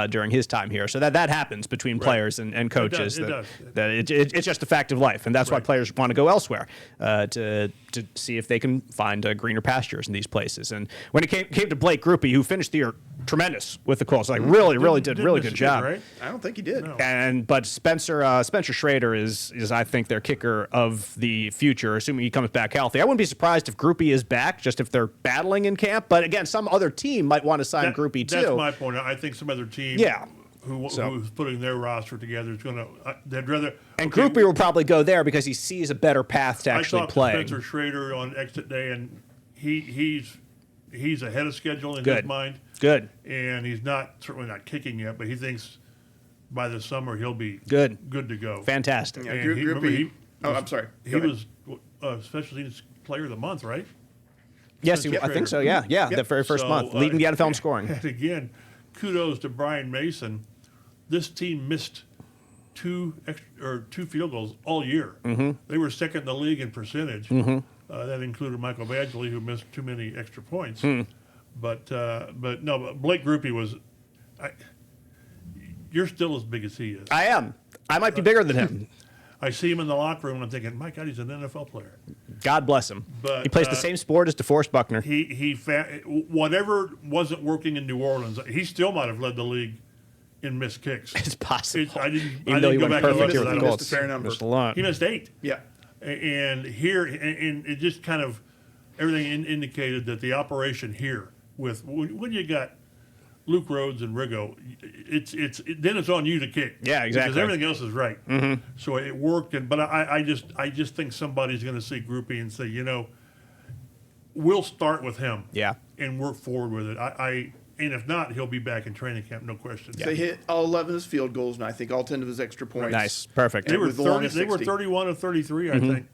during his time here. So that happens between players and coaches. It does. It's just a fact of life. And that's why players want to go elsewhere to see if they can find greener pastures in these places. And when it came to Blake Groupie, who finished the year tremendous with the Colts, like really did really good miss a job. kick, right? I don't think he did. No. But Spencer Schrader is I think their kicker of the future, assuming he comes back healthy. I wouldn't be surprised if Groupie is back, just if they're battling in camp. But again, some other team might want to sign Groupie too. That's my point. I think some other team. Yeah. Who's putting their roster together is going to. They'd rather. And Groupie will probably go there because he sees a better path to actually I talked play. to Spencer Schrader on exit day, and he's ahead of schedule in Good. his mind. Good. And he's certainly not kicking yet, but he thinks by the summer he'll be Good to go. Fantastic. Yeah, And Groupie. I'm sorry. He Go ahead. was special teams player of the month, right? Yes, I think so. Yeah, the very first month, leading the NFL in scoring. And again, kudos to Brian Mason. This team missed two field goals all year. Mm-hmm. They were second in the league in percentage. Mm-hmm. That included Michael Badgley, who missed too many extra points. But Blake Groupie was. You're still as big as he is. I am. I might be bigger than him. I see him in the locker room, and I'm thinking, my God, he's an NFL player. God bless him. But, he plays the same sport as DeForest Buckner. Whatever wasn't working in New Orleans, he still might have led the league in missed kicks. It's possible. I didn't Even though he go went back and perfect look here at with that. the I Colts. missed a fair number. Missed a lot. He missed 8. Yeah. And it just kind of everything indicated that the operation here with when you got Luke Rhodes and Rigo, then it's on you to kick. Yeah, exactly. Because everything else is right. Mm-hmm. So it worked, but I just think somebody's going to see Groupie and say, we'll start with him. Yeah. And work forward with it. And if not, he'll be back in training camp, no question. They hit all 11 of his field goals, and I think all 10 of his extra points. Nice. Perfect. They were With the longest 31 of 33, I think,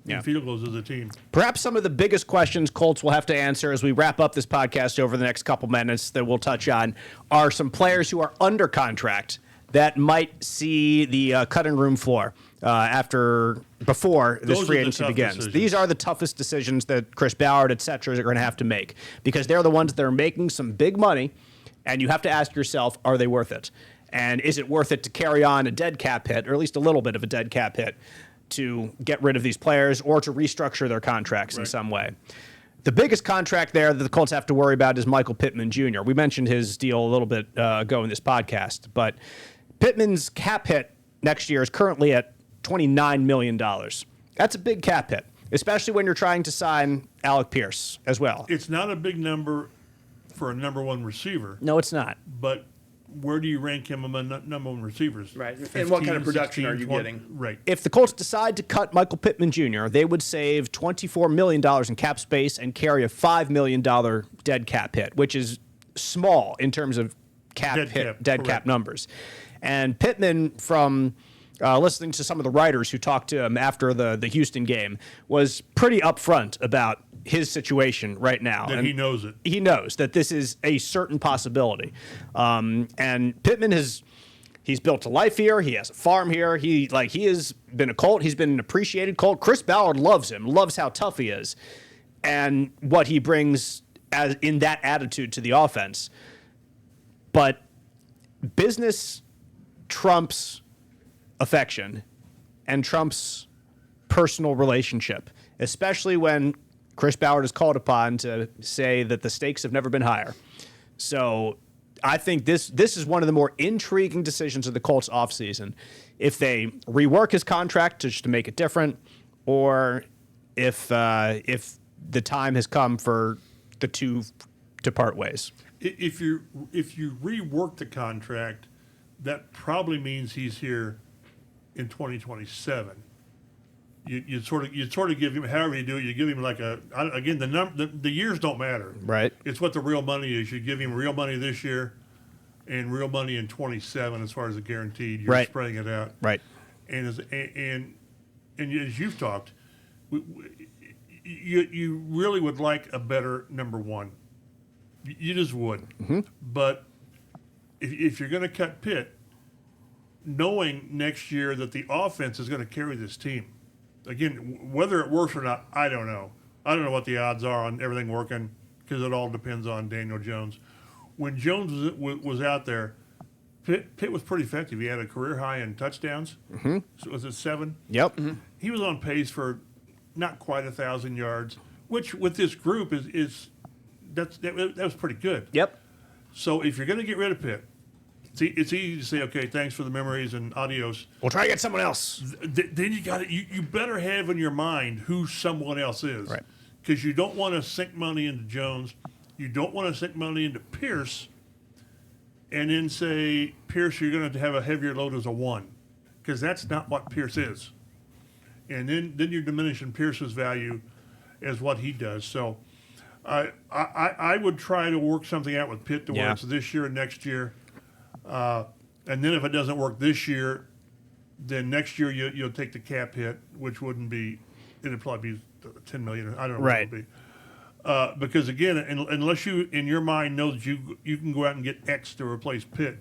in field goals as a team. Perhaps some of the biggest questions Colts will have to answer as we wrap up this podcast over the next couple minutes that we'll touch on are some players who are under contract that might see the cutting room floor before this free agency begins. Decisions. These are the toughest decisions that Chris Ballard, et cetera, are going to have to make because they're the ones that are making some big money, and you have to ask yourself, are they worth it? And is it worth it to carry on a dead cap hit, or at least a little bit of a dead cap hit, to get rid of these players or to restructure their contracts in some way? The biggest contract there that the Colts have to worry about is Michael Pittman Jr. We mentioned his deal a little bit ago in this podcast, but Pittman's cap hit next year is currently at $29 million. That's a big cap hit, especially when you're trying to sign Alec Pierce as well. It's not a big number for a number one receiver. No, it's not. But where do you rank him among number one receivers? Right. 15, And what kind of production 16, are you 20? getting? Right. If the Colts decide to cut Michael Pittman Jr., they would save $24 million in cap space and carry a $5 million dead cap hit, which is small in terms of dead cap numbers. And Pittman, from listening to some of the writers who talked to him after the Houston game, was pretty upfront about his situation right now. That and he knows it. He knows that this is a certain possibility. And Pittman he's built a life here. He has a farm here. He has been a Colt. He's been an appreciated Colt. Chris Ballard loves him, loves how tough he is, and what he brings as in that attitude to the offense. But business trumps affection and trumps personal relationship, especially when Chris Ballard is called upon to say that the stakes have never been higher. So I think this is one of the more intriguing decisions of the Colts offseason. If they rework his contract just to make it different, or if the time has come for the two to part ways. If you rework the contract, that probably means he's here in 2027. You sort of give him, however you do it, you give him like the years don't matter. Right. It's what the real money is. You give him real money this year and real money in 27 as far as the guaranteed. You're spreading it out. Right. And as you've talked, you really would like a better number one. You just would. Mm-hmm. But if you're going to cut Pitt, knowing next year that the offense is going to carry this team, again, whether it works or not, I don't know. I don't know what the odds are on everything working because it all depends on Daniel Jones. When Jones was out there, Pitt was pretty effective. He had a career high in touchdowns. Mm-hmm. So was it 7? Yep. Mm-hmm. He was on pace for not quite 1,000 yards, which with this group that was pretty good. Yep. So if you're going to get rid of Pitt, it's easy to say, okay, thanks for the memories and adios. We'll try to get someone else. Then you better have in your mind who someone else is. Right. Because you don't want to sink money into Jones. You don't want to sink money into Pierce and then say, Pierce, you're going to have a heavier load as a 1. Because that's not what Pierce is. And then you're diminishing Pierce's value as what he does. So I would try to work something out with Pitt to where it's this year and next year. And then if it doesn't work this year, then next year you'll take the cap hit, which wouldn't be, it'd probably be $10 million. I don't know what it would be. Because again, unless you in your mind know that you can go out and get X to replace Pitt,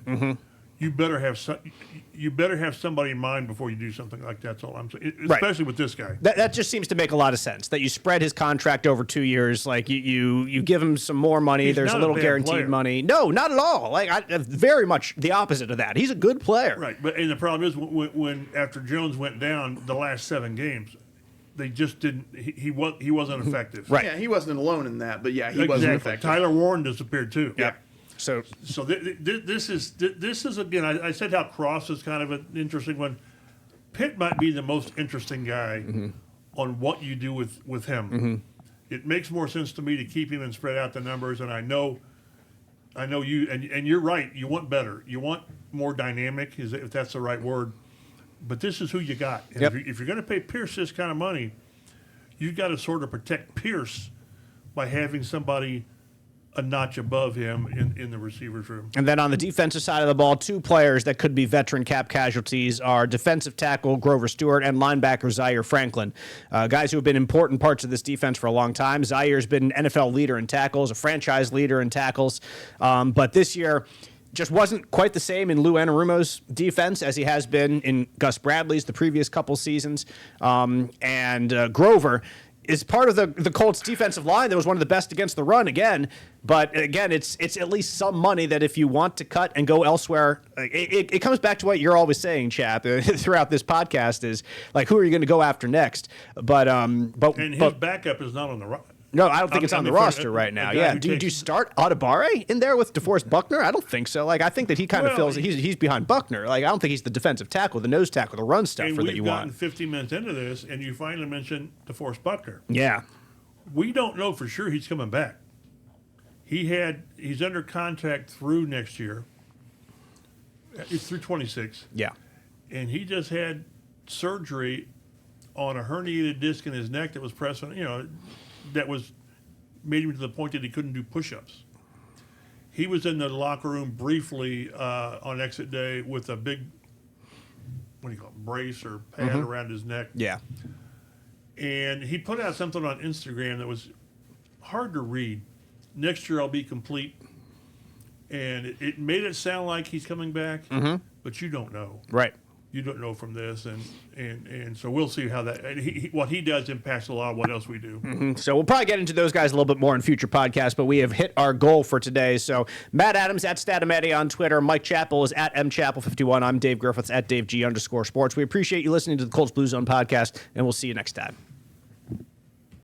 you better have somebody in mind before you do something like that. That's all I'm saying. Especially with this guy. That just seems to make a lot of sense. That you spread his contract over 2 years. Like you give him some more money. He's There's a not little a bad guaranteed player. money. No, not at all. Like very much the opposite of that. He's a good player. Right. And the problem is when after Jones went down the last 7 games, they just didn't. He wasn't effective. Right. Yeah, he wasn't alone in that, but yeah, he wasn't effective. Tyler Warren disappeared too. Yep. So this is again. I said how Cross is kind of an interesting one. Pitt might be the most interesting guy on what you do with him. It makes more sense to me to keep him and spread out the numbers. And I know you and you're right. You want better. You want more dynamic, if that's the right word. But this is who you got. And if you're going to pay Pierce this kind of money, you've got to sort of protect Pierce by having somebody a notch above him in the receivers room. And then on the defensive side of the ball, two players that could be veteran cap casualties are defensive tackle Grover Stewart and linebacker Zaire Franklin. Guys who have been important parts of this defense for a long time. Zaire's been an NFL leader in tackles, a franchise leader in tackles. But this year just wasn't quite the same in Lou Anarumo's defense as he has been in Gus Bradley's the previous couple seasons. And Grover is part of the Colts defensive line that was one of the best against the run again. But again, it's at least some money that if you want to cut and go elsewhere, it comes back to what you're always saying, Chap, throughout this podcast is like, who are you going to go after next? But his backup is not on the right. No, I don't think it's on the roster right now. Yeah, do you start Audibare in there with DeForest Buckner? I don't think so. Like, I think that he kind of feels that he's behind Buckner. Like, I don't think he's the defensive tackle, the nose tackle, the run stuffer that you want. And we've gotten 15 minutes into this, and you finally mentioned DeForest Buckner. Yeah. We don't know for sure he's coming back. He's under contract through next year. It's through 26. Yeah. And he just had surgery on a herniated disc in his neck that was pressing, that was made him to the point that he couldn't do push-ups. He was in the locker room briefly on exit day with a big, what do you call it, brace or pad around his neck. Yeah. And he put out something on Instagram that was hard to read. Next year I'll be complete. And it made it sound like he's coming back, but you don't know. Right. You don't know from this, and so we'll see how that what he does impacts a lot of what else we do. So we'll probably get into those guys a little bit more in future podcasts, but we have hit our goal for today. So Matt Adams at Statometti on Twitter. Mike Chappell is at mchappell51. I'm Dave Griffiths at DaveG_sports. We appreciate you listening to the Colts Blue Zone podcast, and we'll see you next time.